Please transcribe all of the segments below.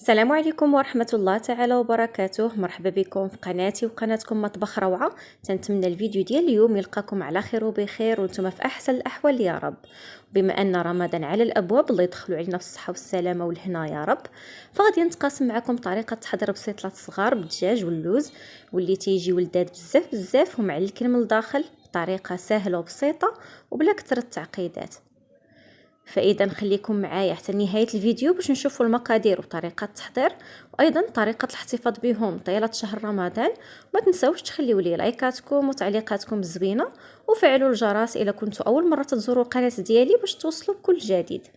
السلام عليكم ورحمة الله تعالى وبركاته. مرحبا بكم في قناتي وقناتكم مطبخ روعة. تنتمنى الفيديو ديال اليوم يلقاكم على خير وبخير وانتم في احسن الاحوال يا رب. بما ان رمضان على الابواب، الله يدخلوا علينا في الصحة والسلامة والهنا يا رب. فغادي نتقاسم معكم طريقة تحضير بسيط للصغار بالدجاج واللوز، واللي تيجي ولداد بزاف بزاف ومعلكين من الداخل بطريقة سهلة وبسيطة وبلا كثرة تعقيدات. فاذا نخليكم معايا حتى نهايه الفيديو باش نشوفوا المقادير وطريقه التحضير، وايضا طريقه الاحتفاظ بهم طيله شهر رمضان. ما تنساوش تخليوا لي لايكاتكم وتعليقاتكم الزوينه، وفعلوا الجرس اذا كنتوا اول مره تزوروا القناه ديالي باش توصلوا بكل جديد.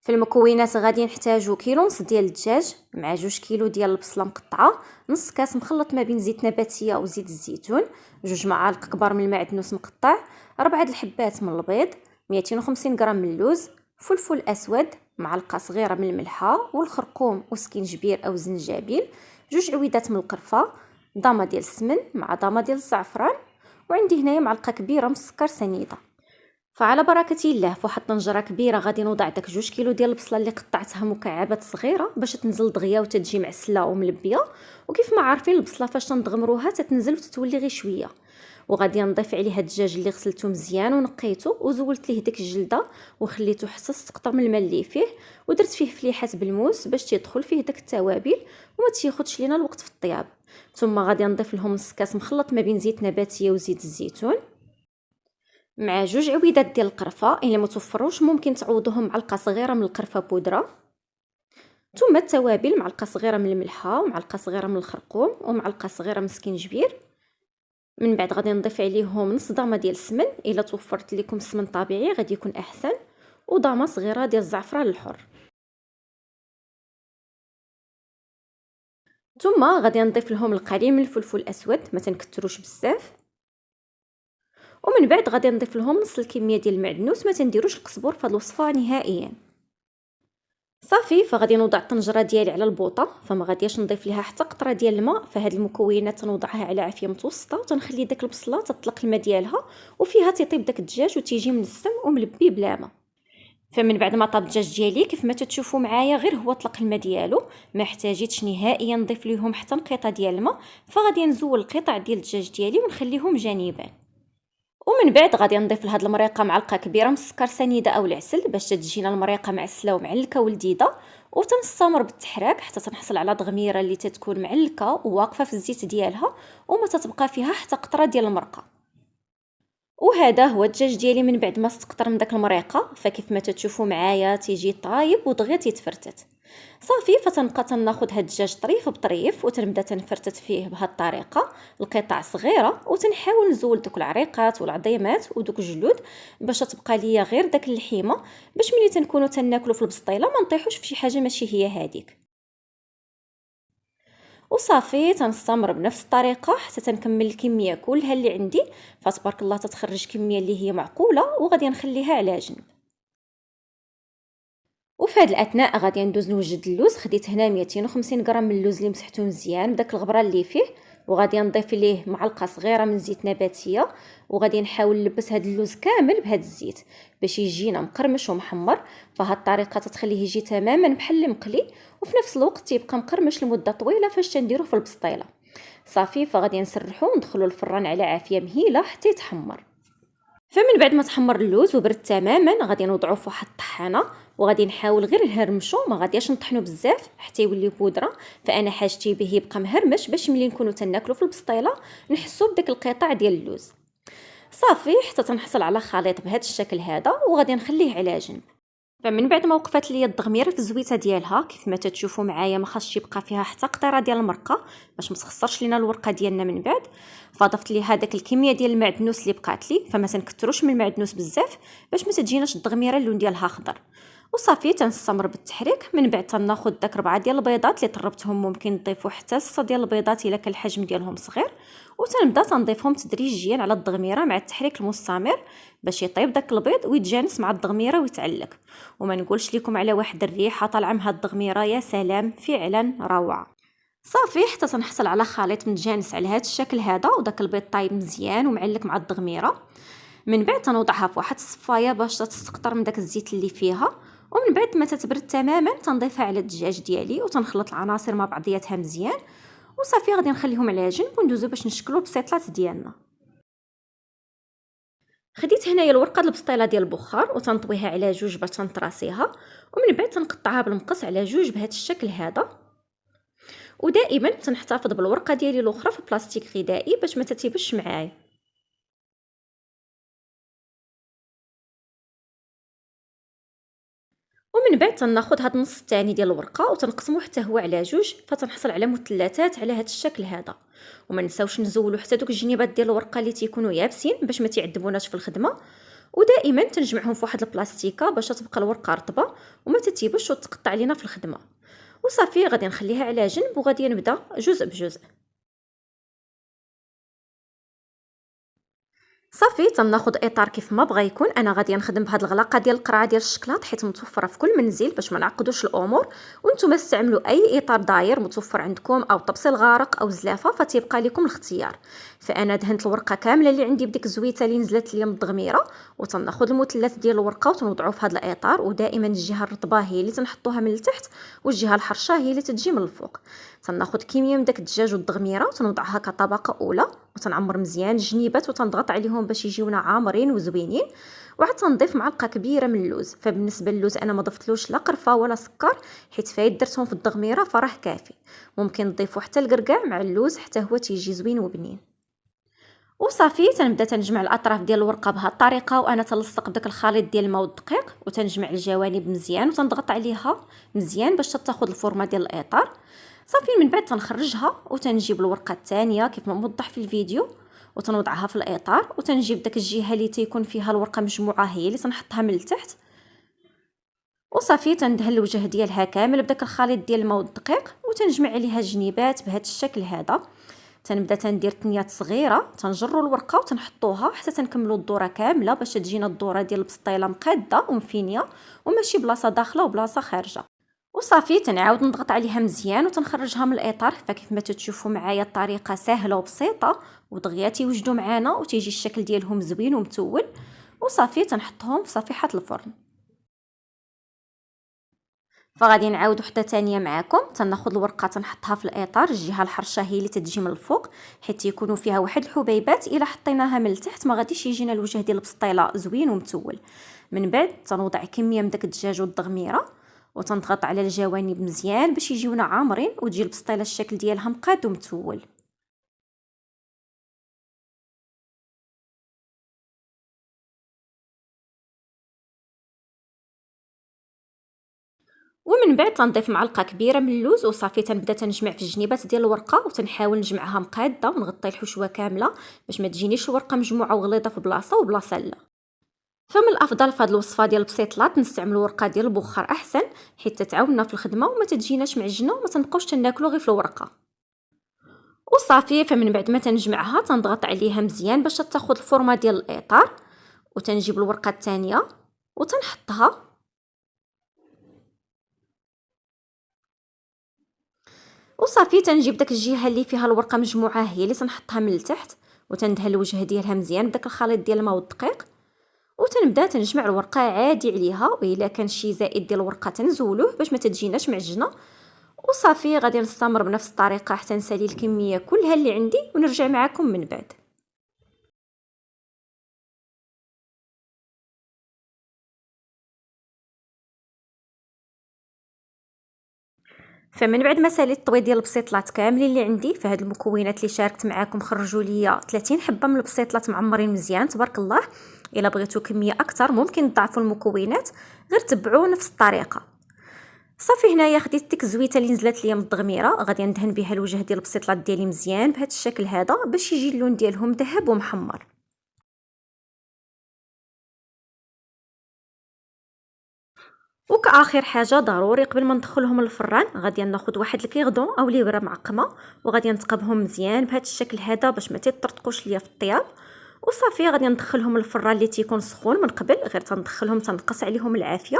في المكونات غادي نحتاجو كيلو ونص ديال الدجاج مع 2 كيلو ديال البصله مقطعه، نص كاس مخلط ما بين زيت نباتيه وزيت الزيتون، 2 معالق كبار من المعدنوس مقطع، 4 الحبات من البيض، 250 غرام من اللوز، فلفل اسود، معلقه صغيره من الملحه والخرقوم وسكينجبير او زنجبيل، 2 عويدات من القرفه، ضامه ديال السمن مع ضامه ديال الزعفران، وعندي هنايا معلقه كبيره من السكر سنيده. فعلى بركه الله فواحد الطنجره كبيره غادي نوضع داك 2 كيلو ديال البصله اللي قطعتها مكعبات صغيره باش تنزل دغيا وتتجي معسله وملبيه. وكيف ما عارفين البصله فاش تنضغمروها تتنزل وتتولي غير شويه. وغادي نضيف عليها الدجاج اللي غسلته مزيان ونقيته وزولت ليه ديك الجلده وخليته حتى تقطر من الماء اللي فيه، ودرت فيه فليحات بالموس باش تيدخل فيه داك التوابل وما تياخذش لينا الوقت في الطياب. ثم غادي نضيف لهم نص كاس مخلط ما بين زيت نباتيه وزيت الزيتون مع 2 عويدات ديال القرفه، الا ما توفروش ممكن تعوضوهم معلقه صغيره من القرفه بودره، ثم التوابل معلقه صغيره من الملحه ومعلقه صغيره من الخرقوم ومعلقه صغيره من السكينجبير. من بعد غادي نضيف عليهم نص ضامه ديال السمن، الا توفرت لكم السمن طبيعي غادي يكون احسن، وضامه صغيره ديال الزعفران الحر. ثم غادي نضيف لهم القليل من الفلفل الاسود، ما تنكتروش بزاف. ومن بعد غادي نضيف لهم نص الكميه ديال المعدنوس، ما تنديروش القزبور في هذه الوصفه نهائيا. صافي فغادي نوضع الطنجره ديالي على البوطه، فما غاديش نضيف ليها حتى قطره ديال الماء. فهاد المكونات تنوضعها على عافيه متوسطه وتنخلي داك البصله تطلق الماء ديالها وفيها تيطيب داك الدجاج وتيجي منسم وملبي بلا ما. فمن بعد ما طاب الدجاج ديالي كيف ما تتشوفوا معايا غير هو طلق الماء ديالو، ما احتاجيتش نهائيا نضيف ليهم حتى نقيطه ديال الماء. فغادي نزول القطع ديال الدجاج ديالي ونخليهم جانبا. ومن بعد غادي نضيف لهاد المريقه معلقه كبيره من السكر سنيده او العسل باش تجينا المريقه معسله ومعلكه ولذيذه. وتنستمر بالتحراك حتى تنحصل على ضغميره اللي تتكون معلكه وواقفه في الزيت ديالها وما تتبقى فيها حتى قطره ديال المرقه. وهذا هو الدجاج ديالي من بعد ما استقطر من داك المريقه. فكيف ما تشوفوا معايا تيجي طايب ودغيا تيتفرتت. صافي فتنبقى تناخذ هاد الدجاج طريف بطريف وتنبدا تنفرتت فيه بهاد الطريقه القطع صغيره، وتنحاول نزول دوك العريقات والعظيمات ودوك الجلود باش تبقى ليا غير داك اللحيمه، باش ملي تنكونوا تناكلوا في البسطيله ما نطيحوش في شي حاجه ماشي هي هذيك. وصافي تنستمر بنفس الطريقه حتى تنكمل الكميه كلها اللي عندي. فتبارك الله تتخرج كميه اللي هي معقوله وغادي نخليها على جنب. وفي هذه الاثناء غادي ندوز نوجد اللوز. خديت هنا 250 غرام من اللوز اللي مسحته مزيان بداك الغبره اللي فيه، وغادي نضيف ليه معلقه صغيره من زيت نباتيه، وغادي نحاول نلبس هذا اللوز كامل بهذا الزيت باش يجينا مقرمش ومحمر. فهاد الطريقه تتخليه يجي تماما بحال المقلي، وفي نفس الوقت تيبقى مقرمش لمده طويله فاش تنديروه في البسطيله. صافي فغادي نسرحوه وندخلوا الفران على عافيه مهيله حتى يتحمر. فمن بعد ما تحمر اللوز وبرد تماما غادي نوضعوه في واحد الطحانه، وغادي نحاول غير نهرمشو، ما غاديش نطحنو بزاف حتى يولي بودره. فانا حاجتي به يبقى مهرمش باش ملي نكونوا تناكلو في البسطيله نحسو بداك القطع ديال اللوز. صافي حتى تنحصل على خليط بهذا الشكل هذا وغادي نخليه على جنب. فمن بعد ما وقفت ليا الضغميره في الزويته ديالها كيف ما تتشوفوا معايا ما خاصش يبقى فيها حتى قطره ديال المرقه باش ما تخسرش لينا الورقه ديالنا من بعد. فضفت لي هذاك الكميه ديال المعدنوس اللي بقات لي، فما تنكثروش من المعدنوس بزاف باش ما تجيناش الضغميره اللون ديالها خضر. وصافي تنستمر بالتحريك. من بعد تناخذ داك 4 ديال البيضات اللي طربتهم، ممكن نضيفوا حتى 6 ديال البيضات الا كان الحجم ديالهم صغير، وتنبدا تنضيفهم تدريجيا على الضغميره مع التحريك المستمر باش يطيب داك البيض ويتجانس مع الضغميره ويتعلق. وما نقولش لكم على واحد الريحه طالعه من هاد الضغميره، يا سلام فعلا روعه. صافي حتى تنحصل على خليط متجانس على هذا الشكل هذا، وداك البيض طايب مزيان ومعلق مع الضغميره. من بعد تنوضعها في واحد الصفايه باش تستقطر من داك الزيت اللي فيها، ومن بعد ما تتبرد تماما تنضيفها على الدجاج ديالي وتنخلط العناصر مع بعضياتها مزيان وصافي. غادي نخليهم على جنب وندوزو باش نشكلوا البسيطلات ديالنا. خديت هنايا الورقه البسطيله ديال البخار وتنطويها على جوج باش تنطراسيها، ومن بعد تنقطعها بالمقص على جوج بهذا الشكل هذا. ودائما تنحتفظ بالورقه ديالي الاخرى في بلاستيك غذائي باش ما تتيبش معايا. ومن بعد تناخذ هذا النص الثاني ديال الورقه وتنقسموه حتى هو على جوج فتنحصل على مثلثات على هذا الشكل هذا. وما نساوش نزولوا حتى دوك الجنيبات ديال الورقه اللي تيكونوا يابسين باش ما تعذبوناش في الخدمه. ودائما تنجمعهم في واحد البلاستيكه باش تبقى الورقه رطبه وما تتيبش وتقطع لينا في الخدمه. وصافي غادي نخليها على جنب وغادي نبدا جزء بجزء. صافي تناخذ اطار كيف ما بغى يكون. انا غادي نخدم بهاد الغلاقه ديال القرعه ديال الشكلاط حيت متوفره في كل منزل باش ما نعقدوش الامور. وانتم استعملوا اي اطار داير متوفر عندكم او طبسيل غارق او زلافه فتيبقى لكم الاختيار. فانا دهنت الورقه كامله اللي عندي بديك الزويته اللي نزلت لي من الضغميره وتناخذ المثلث ديال الورقه وتنوضعوه في هذا الاطار. ودائما الجهه الرطبه هي اللي تنحطوها من التحت والجهه الحرشه هي اللي تجي من الفوق. تناخذ كميه من داك الدجاج والضغميره وتنوضعها كطبقه اولى وتنعمر مزيان الجنيبات وتنضغط عليهم باش يجيونا عامرين وزوينين. وعاد تنضيف معلقه كبيره من اللوز. فبالنسبه للوز انا ما ضفتلوش لا قرفه ولا سكر حيت فايت درتهم في الضغميره فراه كافي. ممكن تضيفوا حتى القرقاع مع اللوز حتى هو تيجي زوين وبنين. وصافي تنبدا تنجمع الاطراف ديال الورقه بهذه الطريقه وانا تلصق بداك الخليط ديال الماء والدقيق وتنجمع الجوانب مزيان وتنضغط عليها مزيان باش تاخذ الفورمه ديال الاطار. صافي من بعد تنخرجها وتنجيب الورقه الثانيه كيف ما موضح في الفيديو وتنوضعها في الاطار وتنجيب داك الجهه اللي تيكون فيها الورقه مجموعه هي اللي تنحطها من التحت. وصافي تندهن الوجه ديالها كامل بداك الخليط ديال الماء والدقيق وتنجمع عليها الجنيبات بهذا الشكل هذا. تنبدا تندير تنيات صغيره تنجروا الورقه وتنحطوها حتى تنكملوا الدوره كامله باش تجينا الدوره ديال البسطيله مقاده ومفينيه وماشي بلاصه داخله وبلاصه خارجه. وصافي تنعاود نضغط عليها مزيان وتنخرجها من الاطار. فكيف ما تشوفوا معايا الطريقه سهله وبسيطه ودغيا تيوجدوا معانا وتيجي الشكل ديالهم زوين ومتول. وصافي تنحطهم في صفيحه الفرن. فغادي نعاود وحده ثانيه معكم. تناخذ الورقه تنحطها في الاطار الجهه الحرشه هي اللي تجي من الفوق حيت يكونوا فيها واحد الحبيبات الا حطيناها من التحت ما غاديش يجينا الوجه ديال البسطيله زوين ومتول. من بعد تنوضع كميه من داك الدجاج والضغميره وتنضغط على الجوانب مزيان باش يجيونا عامرين وتجي البسطيله الشكل ديالها مقاد ومتول. ومن بعد تنضيف معلقه كبيره من اللوز وصافي تنبدا تنجمع في الجنيبات ديال الورقه وتنحاول نجمعها مقاده ونغطي الحشوه كامله باش ما تجينيش الورقه مجموعه وغليظه في بلاصه وبلاصه لا. فمن الافضل في هذه الوصفه ديال البسيطلات نستعملوا ورقه ديال البخار احسن حيت تتعاوننا في الخدمه وما تجيناش معجنه وما تنبقاوش تناكلوا غير في الورقه. وصافي فمن بعد ما تنجمعها تنضغط عليها مزيان باش تاخذ الفورمه ديال الاطار وتنجيب الورقه الثانيه وتنحطها. وصافي تنجيب داك الجهه اللي فيها الورقه مجموعه هي اللي تنحطها من التحت وتندهن الوجه ديالها مزيان بداك الخليط ديال الماء والدقيق وتنبدا تنجمع الورقه عادي عليها. والا كان شي زائد ديال الورقه تنزولوه باش ما تجيناش معجنه. وصافي غادي نستمر بنفس الطريقه حتى نسالي الكميه كلها اللي عندي ونرجع معكم من بعد. فمن بعد ما ساليت الطوي ديال البسيطلات كاملين اللي عندي فهاد المكونات اللي شاركت معكم خرجوا ليا 30 حبه من البسيطلات معمرين مزيان تبارك الله. الا بغيتوا كميه اكثر ممكن تضاعفوا المكونات غير تبعوا نفس الطريقه. صافي هنايا خديت ديك الزويته اللي نزلت ليا من الضغميره غادي ندهن بها الوجه ديال البسيطلات ديالي مزيان بهذا الشكل هذا باش يجي اللون ديالهم ذهب ومحمر. وكاخر حاجه ضروري قبل ما ندخلهم للفران غادي ناخذ واحد الكيغدون او ليبره معقمه وغادي نتقبهم مزيان بهذا الشكل هذا باش ما تيطرطقوش ليا في الطياب. وصافي غادي ندخلهم الفران اللي تيكون سخون من قبل، غير تندخلهم تنقص عليهم العافيه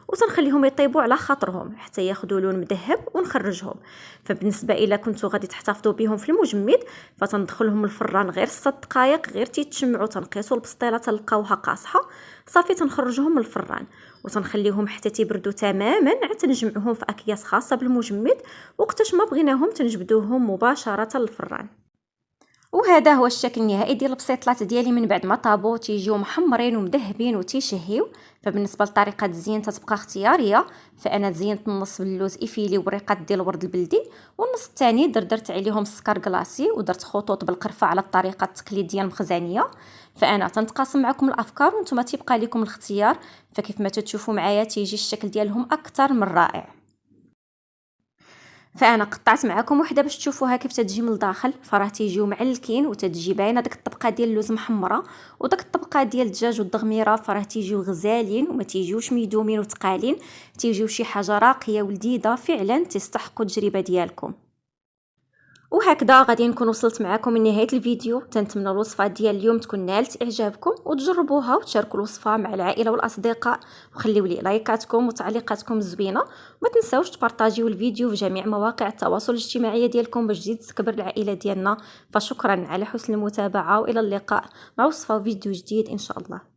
وتنخليهم يطيبوا على خاطرهم حتى ياخذوا لون مذهب ونخرجهم. فبالنسبه الى كنتو غادي تحتفظوا بهم في المجمد فتندخلهم الفران غير 6 دقائق، غير تيتشمعوا تنقيسوا البسطيله تلقاوها قاصحه، صافي تنخرجهم من الفران وتنخليهم حتى تيبردوا تماما، عاد تنجمعوهم في اكياس خاصه بالمجمد، وقتاش ما بغيناهم تنجبدوهم مباشره للفران. وهذا هو الشكل النهائي ديال البسيطلات ديالي من بعد ما طابوا، تيجيو محمرين ومذهبين وتيشهيو. فبالنسبه لطريقه الزين تتبقى اختياريه، فانا زينت النص باللوز افيلي وبريقات ديال الورد البلدي، والنص الثاني درت عليهم السكر كلاصي ودرت خطوط بالقرفه على الطريقه التقليديه المخزنيه. فانا تنتقاسم معكم الافكار وانتم تيبقى لكم الاختيار، فكيف ما تشوفوا معايا تيجي الشكل ديالهم اكثر من رائع. فانا قطعت معكم وحده باش تشوفوها كيف تتجي من الداخل، فراه تيجيو معلكين وتتجي باينه ديك الطبقه ديال اللوز محمره، وداك الطبقه ديال الدجاج والدغميره فراه تيجيو غزالين وما تيجيوش ميدومين وثقالين، تيجيو شي حاجه راقيه ولذيذه فعلا تستحقوا التجربه ديالكم. وهكذا غادي نكون وصلت معكم لنهايه الفيديو. تنتمنى الوصفه ديال اليوم تكون نالت اعجابكم وتجربوها وتشاركوا الوصفه مع العائله والاصدقاء، وخليوا لي لايكاتكم وتعليقاتكم الزوينه، وما تنساوش تبارطاجيو الفيديو في جميع مواقع التواصل الاجتماعي ديالكم باش تزيد تكبر العائله ديالنا. فشكرا على حسن المتابعه والى اللقاء مع وصفه وفيديو جديد ان شاء الله.